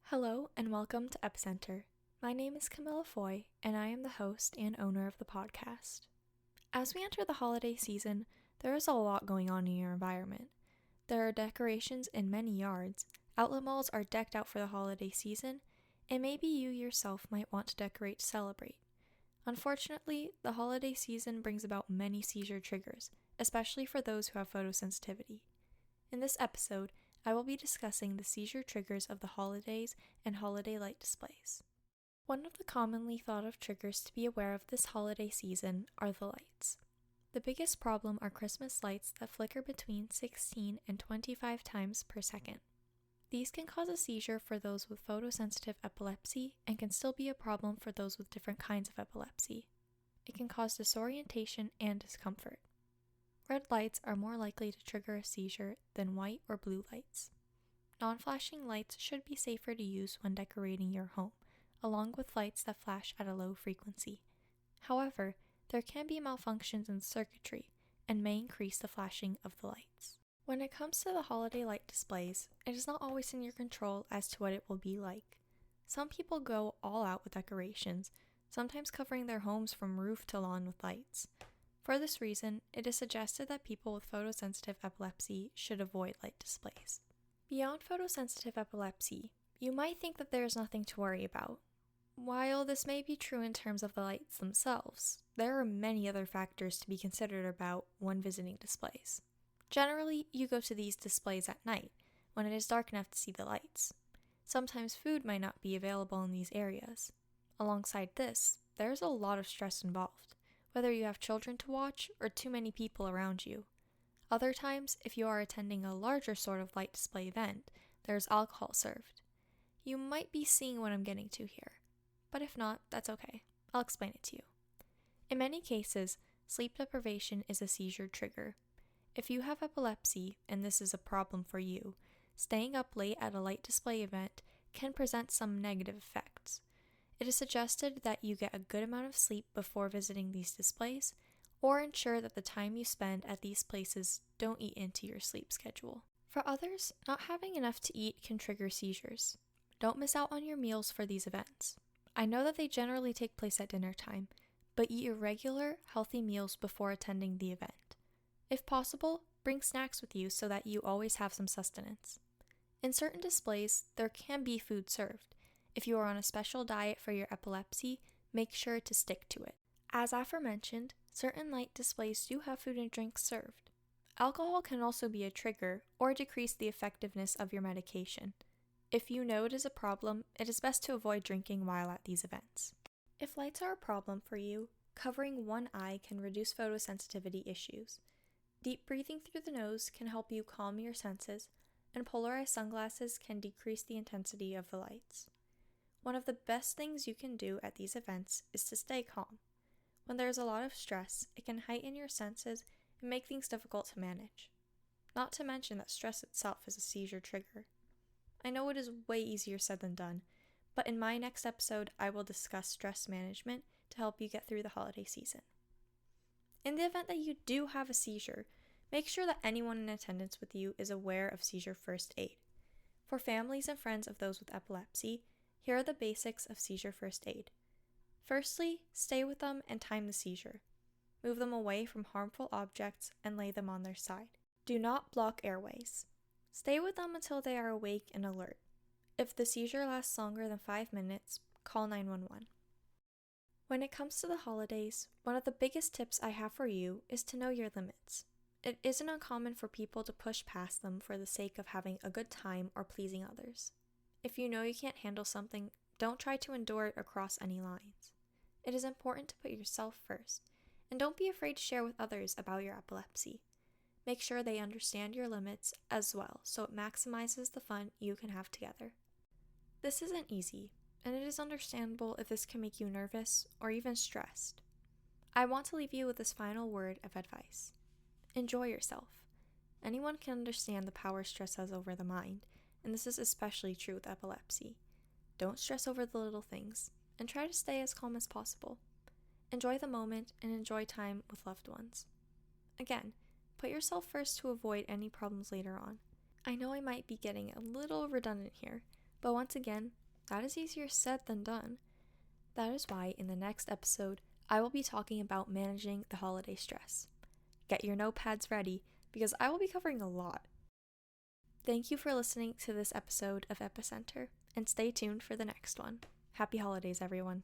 Hello and welcome to Epicenter. My name is Camilla Foy, and I am the host and owner of the podcast. As we enter the holiday season, there is a lot going on in your environment. There are decorations in many yards, outlet malls are decked out for the holiday season, and maybe you yourself might want to decorate to celebrate. Unfortunately, the holiday season brings about many seizure triggers, especially for those who have photosensitivity. In this episode, I will be discussing the seizure triggers of the holidays and holiday light displays. One of the commonly thought of triggers to be aware of this holiday season are the lights. The biggest problem are Christmas lights that flicker between 16 and 25 times per second. These can cause a seizure for those with photosensitive epilepsy and can still be a problem for those with different kinds of epilepsy. It can cause disorientation and discomfort. Red lights are more likely to trigger a seizure than white or blue lights. Non-flashing lights should be safer to use when decorating your home, along with lights that flash at a low frequency. However, there can be malfunctions in circuitry and may increase the flashing of the lights. When it comes to the holiday light displays, it is not always in your control as to what it will be like. Some people go all out with decorations, sometimes covering their homes from roof to lawn with lights. For this reason, it is suggested that people with photosensitive epilepsy should avoid light displays. Beyond photosensitive epilepsy, you might think that there is nothing to worry about. While this may be true in terms of the lights themselves, there are many other factors to be considered about when visiting displays. Generally, you go to these displays at night, when it is dark enough to see the lights. Sometimes food might not be available in these areas. Alongside this, there is a lot of stress involved, whether you have children to watch or too many people around you. Other times, if you are attending a larger sort of light display event, there's alcohol served. You might be seeing what I'm getting to here, but if not, that's okay. I'll explain it to you. In many cases, sleep deprivation is a seizure trigger. If you have epilepsy, and this is a problem for you, staying up late at a light display event can present some negative effects. It is suggested that you get a good amount of sleep before visiting these displays, or ensure that the time you spend at these places don't eat into your sleep schedule. For others, not having enough to eat can trigger seizures. Don't miss out on your meals for these events. I know that they generally take place at dinner time, but eat your regular, healthy meals before attending the event. If possible, bring snacks with you so that you always have some sustenance. In certain displays, there can be food served. If you are on a special diet for your epilepsy, make sure to stick to it. As aforementioned, certain light displays do have food and drinks served. Alcohol can also be a trigger or decrease the effectiveness of your medication. If you know it is a problem, it is best to avoid drinking while at these events. If lights are a problem for you, covering one eye can reduce photosensitivity issues. Deep breathing through the nose can help you calm your senses, and polarized sunglasses can decrease the intensity of the lights. One of the best things you can do at these events is to stay calm. When there is a lot of stress, it can heighten your senses and make things difficult to manage. Not to mention that stress itself is a seizure trigger. I know it is way easier said than done, but in my next episode, I will discuss stress management to help you get through the holiday season. In the event that you do have a seizure, make sure that anyone in attendance with you is aware of seizure first aid. For families and friends of those with epilepsy, here are the basics of seizure first aid. Firstly, stay with them and time the seizure. Move them away from harmful objects and lay them on their side. Do not block airways. Stay with them until they are awake and alert. If the seizure lasts longer than 5 minutes, call 911. When it comes to the holidays, one of the biggest tips I have for you is to know your limits. It isn't uncommon for people to push past them for the sake of having a good time or pleasing others. If you know you can't handle something, don't try to endure it across any lines. It is important to put yourself first, and don't be afraid to share with others about your epilepsy. Make sure they understand your limits as well, so it maximizes the fun you can have together. This isn't easy, and it is understandable if this can make you nervous or even stressed. I want to leave you with this final word of advice. Enjoy yourself. Anyone can understand the power stress has over the mind, and this is especially true with epilepsy. Don't stress over the little things, and try to stay as calm as possible. Enjoy the moment and enjoy time with loved ones. Again, put yourself first to avoid any problems later on. I know I might be getting a little redundant here, But once again, that is easier said than done. That is why in the next episode, I will be talking about managing the holiday stress. Get your notepads ready because I will be covering a lot. Thank you for listening to this episode of Epicenter, and stay tuned for the next one. Happy holidays, everyone.